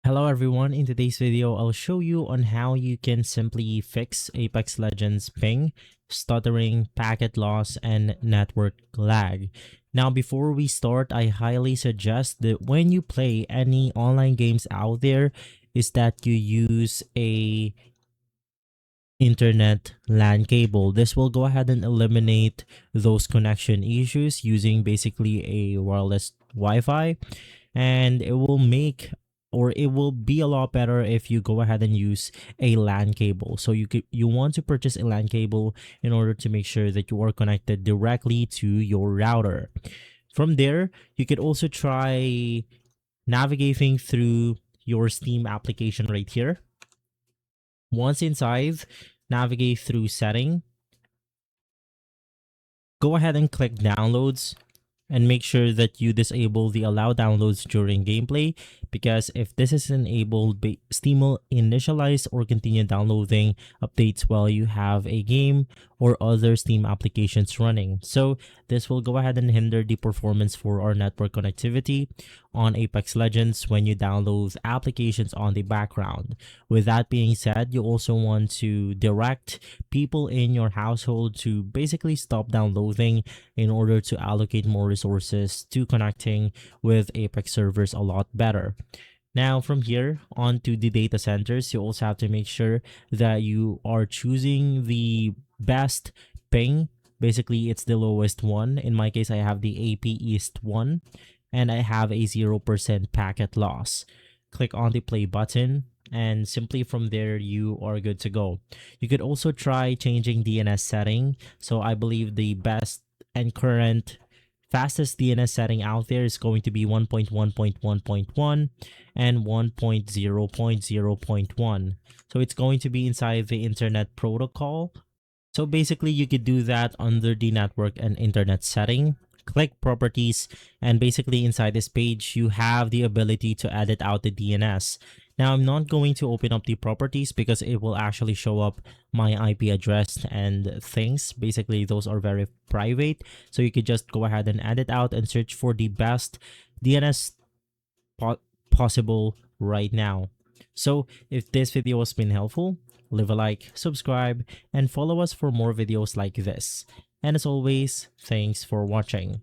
Hello everyone, in today's video I'll show you on how you can simply fix Apex Legends ping, stuttering, packet loss, and network lag. Now before we start, I highly suggest that when you play any online games out there is that you use a internet LAN cable. This will go ahead and eliminate those connection issues using basically a wireless Wi-Fi, and it will make or it will be a lot better if you go ahead and use a LAN cable. So you want to purchase a LAN cable in order to make sure that you are connected directly to your router. From there, you could also try navigating through your Steam application right here. Once inside, navigate through setting, go ahead and click downloads, and make sure that you disable the allow downloads during gameplay, because if this is enabled, Steam will initialize or continue downloading updates while you have a game or other Steam applications running. So this will go ahead and hinder the performance for our network connectivity on Apex Legends when you download applications on the background. With that being said, you also want to direct people in your household to basically stop downloading in order to allocate more resources to connecting with Apex servers a lot better. Now from here on to the data centers, you also have to make sure that you are choosing the best ping. Basically, it's the lowest one. In my case, I have the AP East one, and I have a 0% packet loss. Click on the play button, and simply from there you are good to go. You could also try changing DNS setting. So I believe the best and current fastest DNS setting out there is going to be 1.1.1.1 and 1.0.0.1. So it's going to be inside the internet protocol. So basically you could do that under the network and internet setting. Click properties, and basically inside this page you have the ability to edit out the DNS. Now I'm not going to open up the properties because it will actually show up my IP address and things. Basically those are very private, so you could just go ahead and edit out and search for the best DNS possible right now. So if this video has been helpful, leave a like, subscribe, and follow us for more videos like this. And as always, thanks for watching.